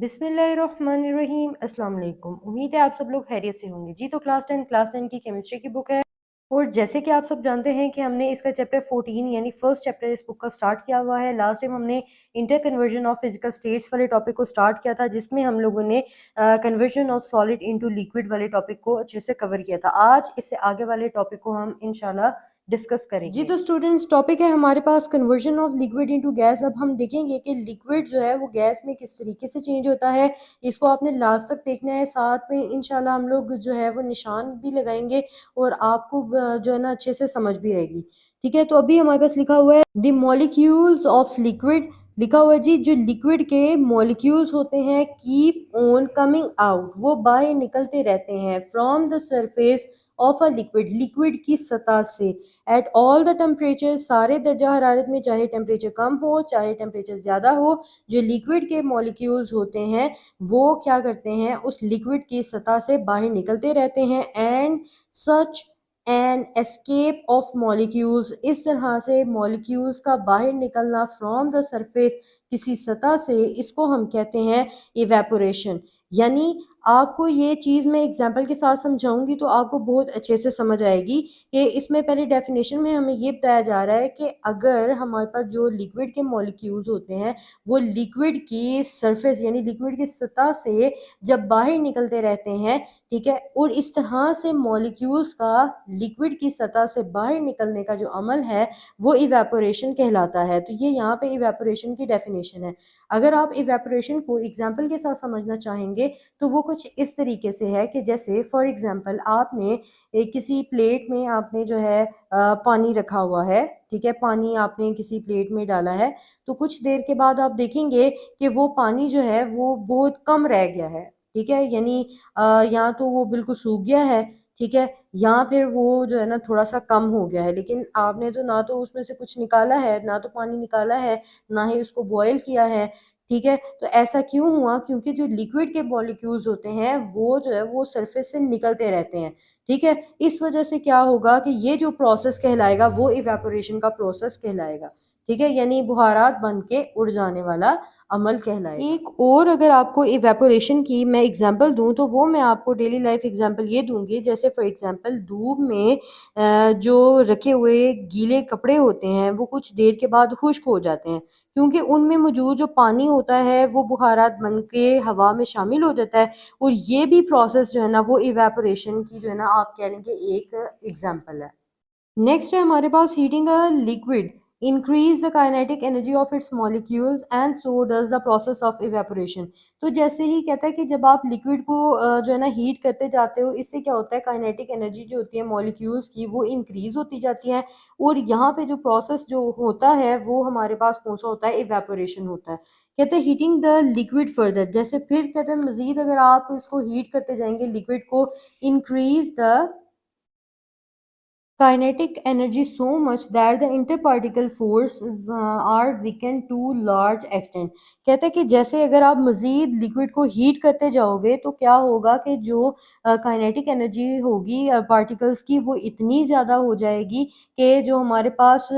बिस्मिल्लाहिर्रहमानिर्रहीम। अस्सलाम वालेकुम। उम्मीद है आप सब लोग खैरियत से होंगे जी। तो क्लास 10 की केमिस्ट्री की बुक है और जैसे कि आप सब जानते हैं कि हमने इसका चैप्टर 14 यानी फर्स्ट चैप्टर इस बुक का स्टार्ट किया हुआ है। लास्ट टाइम हमने inter conversion of physical states वाले टॉपिक को स्टार्ट किया था, जिसमें हम लोगों ने conversion of solid into liquid वाले टॉपिक को अच्छे से कवर किया था। आज इससे आगे वाले टॉपिक को हम इंशाल्लाह डिस्कस करेंगे जी। तो स्टूडेंट्स, टॉपिक है हमारे पास conversion of liquid into gas. अब हम देखेंगे कि लिक्विड जो है वो गैस में किस तरीके से चेंज होता है। इसको आपने लास्ट तक देखना है। साथ में इंशाल्लाह हम लोग जो है वो निशान भी लगाएंगे और आपको जो है ना अच्छे से समझ भी आएगी। ठीक है, तो अभी हमारे पास लिखा हुआ है द मॉलिक्यूल्स ऑफ लिक्विड। लिखा हुआ है जी, जो लिक्विड के मॉलिक्यूल्स होते हैं कीप ऑन कमिंग आउट, वो बाहर निकलते रहते हैं from the surface of a liquid, liquid की सतह से, एट ऑल द टेम्परेचर, सारे दर्जा हरारत में, चाहे टेम्परेचर कम हो चाहे टेम्परेचर ज़्यादा हो। जो लिक्विड के मॉलिक्यूल्स होते हैं वो क्या करते हैं, उस लिक्विड की सतह से बाहर निकलते रहते हैं। And such an escape of molecules, इस तरह से मॉलिक्यूल्स का बाहर निकलना फ्रॉम द सरफेस, किसी सतह से, इसको हम कहते हैं इवेपोरेशन। यानी आपको ये चीज़ मैं एग्जांपल के साथ समझाऊंगी तो आपको बहुत अच्छे से समझ आएगी कि इसमें पहले डेफिनेशन में हमें ये बताया जा रहा है कि अगर हमारे पास जो लिक्विड के मॉलिक्यूल्स होते हैं वो लिक्विड की सरफेस यानी लिक्विड की सतह से जब बाहर निकलते रहते हैं, ठीक है, और इस तरह से मॉलिक्यूल्स का लिक्विड की सतह से बाहर निकलने का जो अमल है वो इवेपोरेशन कहलाता है। तो ये यहाँ पे इवेपोरेशन की डेफिनेशन है। अगर आप इवेपोरेशन को एग्जाम्पल के साथ समझना चाहेंगे तो वो कुछ इस तरीके से है कि जैसे फॉर एग्जाम्पल आपने किसी प्लेट में आपने जो है पानी रखा हुआ है, ठीक है, पानी आपने किसी प्लेट में डाला है, तो कुछ देर के बाद आप देखेंगे कि वो पानी जो है वो बहुत कम रह गया है। ठीक है, यानी या तो वो बिल्कुल सूख गया है, ठीक है, या फिर वो जो है ना थोड़ा सा कम हो गया है, लेकिन आपने तो ना तो उसमें से कुछ निकाला है, ना तो पानी निकाला है, ना ही उसको बॉयल किया है। ठीक है, तो ऐसा क्यों हुआ? क्योंकि जो लिक्विड के मॉलिक्यूल्स होते हैं वो जो है वो सरफेस से निकलते रहते हैं। ठीक है, इस वजह से क्या होगा कि ये जो प्रोसेस कहलाएगा वो इवेपोरेशन का प्रोसेस कहलाएगा। ठीक है, यानी बुहारात बन के उड़ जाने वाला अमल कहलाएगा। एक और अगर आपको इवेपोरेशन की मैं एग्जांपल दूं तो वो मैं आपको डेली लाइफ एग्जांपल ये दूंगी, जैसे फॉर एग्जांपल धूप में जो रखे हुए गीले कपड़े होते हैं वो कुछ देर के बाद खुश्क हो जाते हैं, क्योंकि उनमें मौजूद जो पानी होता है वो बुखारात बन के हवा में शामिल हो जाता है। और ये भी प्रोसेस जो है ना वो इवेपोरेशन की जो है ना आप कह लेंगे एक एग्जांपल है। नेक्स्ट है हमारे पास heating a liquid increase the kinetic energy of its molecules and so does the process of evaporation. तो जैसे ही कहता है कि जब आप लिक्विड को जो है ना हीट करते जाते हो, इससे क्या होता है, काइनेटिक एनर्जी जो होती है मॉलिक्यूल्स की वो इंक्रीज होती जाती है। और यहाँ पे जो प्रोसेस जो होता है वो हमारे पास कौन सा होता है, इवेपोरेशन होता है। कहते हैं हीटिंग द लिक्विड फर्दर, जैसे फिर कहते हैं मजीद अगर आप इसको हीट करते जाएंगे लिक्विड को, increase the kinetic energy so much that the interparticle force are weakened to large extent। कहते हैं कि जैसे अगर आप मज़ीद लिक्विड को हीट करते जाओगे तो क्या होगा कि जो काइनेटिक एनर्जी होगी पार्टिकल्स की वो इतनी ज़्यादा हो जाएगी कि जो हमारे पास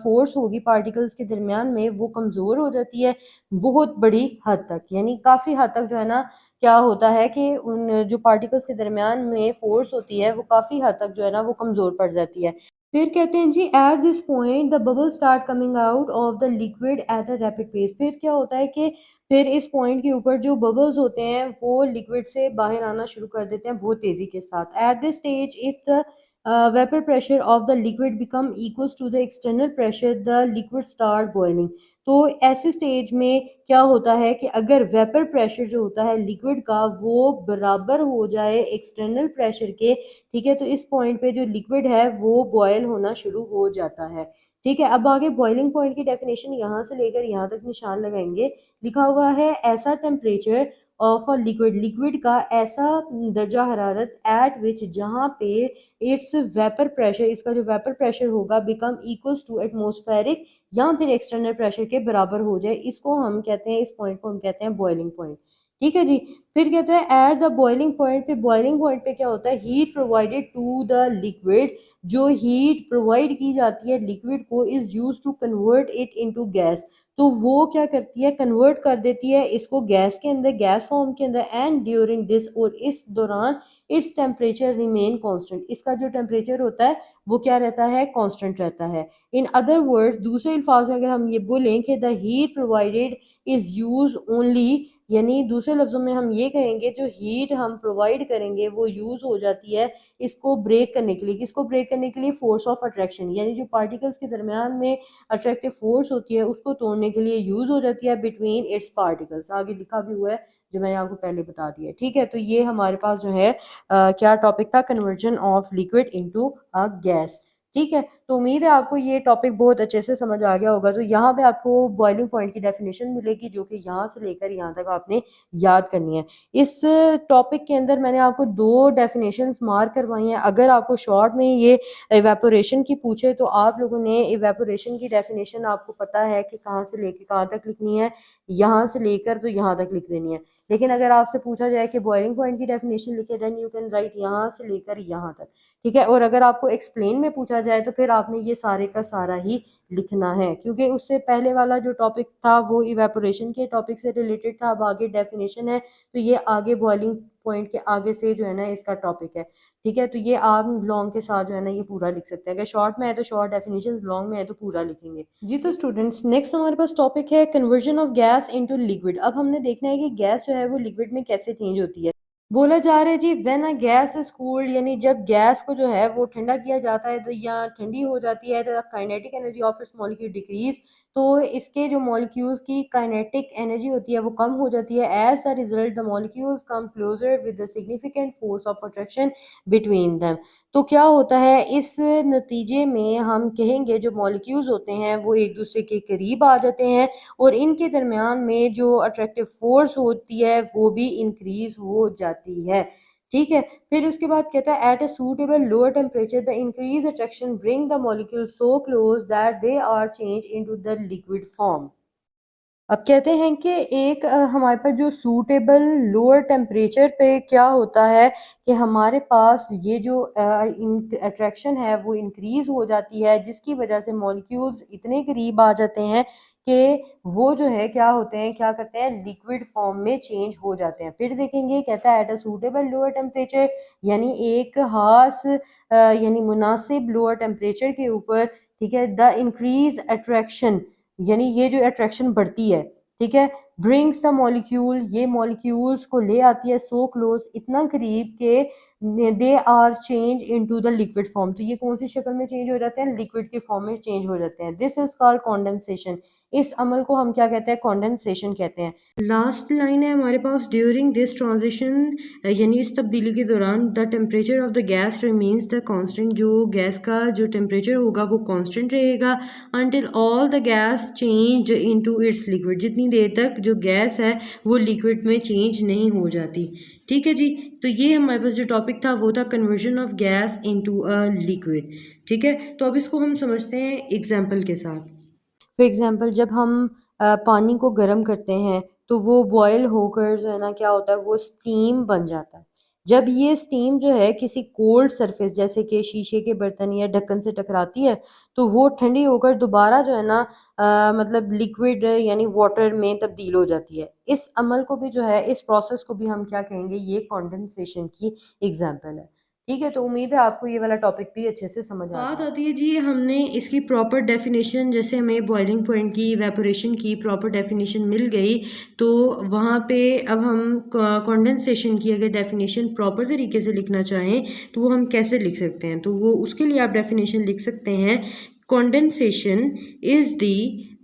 फोर्स होगी पार्टिकल्स के दरमियान में वो कमज़ोर हो जाती है बहुत बड़ी हद तक। यानी काफ़ी हद तक जो है ना क्या होता है कि उन जो पार्टिकल्स के दरमियान में फोर्स होती है वो काफ़ी हद तक जो है ना वो कमज़ोर पड़ जाती है। फिर कहते हैं जी at this point the bubble start coming out of the liquid at a rapid pace. फिर क्या होता है कि फिर इस पॉइंट के ऊपर जो बबल्स होते हैं वो लिक्विड से बाहर आना शुरू कर देते हैं बहुत तेज़ी के साथ। At this stage if the vapour pressure of the liquid become equals to the external pressure the liquid start boiling. तो ऐसे स्टेज में क्या होता है कि अगर वेपर प्रेशर जो होता है लिक्विड का वो बराबर हो जाए एक्सटर्नल प्रेशर के, ठीक है, तो इस पॉइंट पे जो लिक्विड है वो बॉयल होना शुरू हो जाता है। ठीक है, अब आगे बॉइलिंग पॉइंट की डेफिनेशन यहाँ से लेकर यहाँ तक निशान लगाएंगे। लिखा हुआ है ऐसा temperature of a liquid, liquid का ऐसा दर्जा हरारत एट विच जहाँ पे इट्स वेपर प्रेशर, इसका जो वेपर प्रेशर होगा बिकम इक्वल्स टू एटमोस्फेरिक या फिर एक्सटर्नल प्रेशर के बराबर हो जाए, इसको हम कहते हैं, इस पॉइंट को हम कहते हैं बॉइलिंग पॉइंट। ठीक है जी। फिर कहते हैं एट द बॉइलिंग पॉइंट, फिर बॉइलिंग पॉइंट पे क्या होता है, heat provided to the liquid, जो हीट प्रोवाइड की जाती है लिक्विड को is use to convert it into gas. तो वो क्या करती है, कन्वर्ट कर देती है इसको गैस के अंदर, गैस फॉर्म के अंदर। एंड ड्यूरिंग दिस, और इस दौरान इट्स टेम्परेचर रिमेन कांस्टेंट, इसका जो टेम्परेचर होता है वो क्या रहता है, कांस्टेंट रहता है। इन अदर वर्ड्स, दूसरे अल्फाज में अगर हम ये बोलें कि the heat provided is use only, यानी दूसरे लफ्ज़ों में हम ये कहेंगे जो हीट हम प्रोवाइड करेंगे वो यूज़ हो जाती है इसको ब्रेक करने के लिए। किसको ब्रेक करने के लिए, फोर्स ऑफ अट्रैक्शन, यानी जो पार्टिकल्स के दरमियान में अट्रैक्टिव फोर्स होती है उसको तोड़ने के लिए यूज़ हो जाती है बिटवीन इट्स पार्टिकल्स। आगे लिखा भी हुआ है जो मैंने आपको पहले बता दिया। ठीक है, तो ये हमारे पास जो है क्या टॉपिक था, conversion of liquid into a gas. ठीक है, तो उम्मीद है आपको ये टॉपिक बहुत अच्छे से समझ आ गया होगा। तो यहाँ पे आपको बॉइलिंग पॉइंट की डेफिनेशन मिलेगी जो कि यहाँ से लेकर यहाँ तक आपने याद करनी है। इस टॉपिक के अंदर मैंने आपको 2 डेफिनेशंस मार्क करवाई हैं। अगर आपको शॉर्ट में ये इवेपोरेशन की पूछे तो आप लोगों ने इवेपोरेशन की डेफिनेशन आपको पता है कि कहाँ से लेकर कहाँ तक लिखनी है, यहाँ से लेकर तो यहाँ तक लिख देनी है। लेकिन अगर आपसे पूछा जाए कि बॉइलिंग पॉइंट की डेफिनेशन लिखे, देन यू कैन राइट यहाँ से लेकर यहाँ तक। ठीक है, और अगर आपको एक्सप्लेन में पूछा जाए तो फिर आपने ये सारे का सारा ही लिखना है, क्योंकि उससे पहले वाला जो टॉपिक था वो इवेपोरेशन के टॉपिक से रिलेटेड था। अब आगे डेफिनेशन है तो ये आगे बॉइलिंग पॉइंट के आगे से जो है ना इसका टॉपिक है। ठीक है, तो ये आप लॉन्ग के साथ जो है ना ये पूरा लिख सकते हैं। अगर शॉर्ट में है तो शॉर्ट डेफिनेशन, लॉन्ग में है तो पूरा लिखेंगे। जी, तो स्टूडेंट्स नेक्स्ट हमारे पास टॉपिक है conversion of gas into liquid. अब हमने देखना है कि गैस जो है वो लिक्विड में कैसे चेंज होती है। बोला जा रहा है जी, when a gas is cooled, यानी जब गैस को जो है वो ठंडा किया जाता है तो या ठंडी हो जाती है तो kinetic energy of it's molecule decrease, तो इसके जो मॉलिक्यूल्स की काइनेटिक एनर्जी होती है वो कम हो जाती है। As the result the molecules come closer with the significant force of attraction between them. तो क्या होता है, इस नतीजे में हम कहेंगे जो मॉलिक्यूल्स होते हैं वो एक दूसरे के करीब आ जाते हैं और इनके दरमियान में जो अट्रैक्टिव फोर्स होती है वो भी इंक्रीज हो जाती है। ठीक है, फिर उसके बाद कहता है at a suitable lower temperature the increase attraction bring the molecule so close that they are change into the liquid form. अब कहते हैं कि एक हमारे पास जो सूटेबल लोअर टेम्परेचर पे क्या होता है कि हमारे पास ये जो अट्रैक्शन है वो इंक्रीज हो जाती है, जिसकी वजह से मॉलिक्यूल्स इतने करीब आ जाते हैं कि वो जो है क्या होते हैं, क्या करते हैं, लिक्विड फॉर्म में चेंज हो जाते हैं। फिर देखेंगे कहता है at a suitable lower temperature, यानी एक खास यानी मुनासिब लोअर टेम्परेचर के ऊपर। ठीक है, द इंक्रीज अट्रैक्शन, यानी ये जो अट्रैक्शन बढ़ती है, ठीक है, ब्रिंग्स द मॉलिक्यूल, ये मॉलिक्यूल्स को ले आती है सो क्लोज, इतना करीब के they are change into the liquid form. तो ये कौन सी शक्ल में चेंज हो जाते हैं, लिक्विड के फॉर्म में चेंज हो जाते हैं। This is called condensation. इस अमल को हम क्या कहते हैं, कॉन्डेंसेशन कहते हैं। लास्ट लाइन है हमारे पास, ड्यूरिंग दिस ट्रांजिशन, यानी इस तब्दीली के दौरान the temperature of the gas remains the constant, जो गैस का जो टेम्परेचर होगा वो कांस्टेंट रहेगा until all the gas change into its liquid, जितनी देर तक जो गैस है वो लिक्विड में चेंज नहीं हो जाती। ठीक है जी, तो ये हमारे पास जो टॉपिक था वो था conversion of gas into a liquid. ठीक है, तो अब इसको हम समझते हैं एग्जाम्पल के साथ। फॉर एग्जाम्पल, जब हम पानी को गर्म करते हैं तो वो बॉयल होकर जो है ना क्या होता है, वो स्टीम बन जाता है। जब ये स्टीम जो है किसी कोल्ड सरफेस जैसे कि शीशे के बर्तन या ढक्कन से टकराती है तो वो ठंडी होकर दोबारा जो है ना मतलब लिक्विड यानी वाटर में तब्दील हो जाती है। इस अमल को भी जो है, इस प्रोसेस को भी हम क्या कहेंगे, ये कंडेंसेशन की एग्जाम्पल है। ठीक है, तो उम्मीद है आपको ये वाला टॉपिक भी अच्छे से समझ आ बात आती है जी, हमने इसकी प्रॉपर डेफिनेशन, जैसे हमें बॉइलिंग पॉइंट की, इवेपोरेशन की प्रॉपर डेफिनेशन मिल गई, तो वहाँ पे अब हम कंडेंसेशन की अगर डेफिनेशन प्रॉपर तरीके से लिखना चाहें तो वो हम कैसे लिख सकते हैं। तो वो उसके लिए आप डेफिनेशन लिख सकते हैं, condensation is the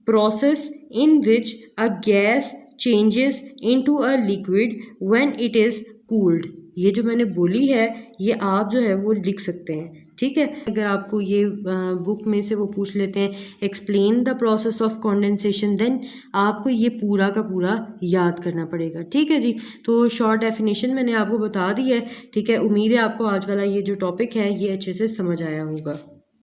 process in which a gas changes into a liquid when it is cooled. ये जो मैंने बोली है ये आप जो है वो लिख सकते हैं। ठीक है, अगर आपको ये बुक में से वो पूछ लेते हैं explain the process of condensation, then आपको ये पूरा का पूरा याद करना पड़ेगा। ठीक है जी, तो शॉर्ट डेफिनेशन मैंने आपको बता दी है। ठीक है, उम्मीद है आपको आज वाला ये जो टॉपिक है ये अच्छे से समझ आया होगा।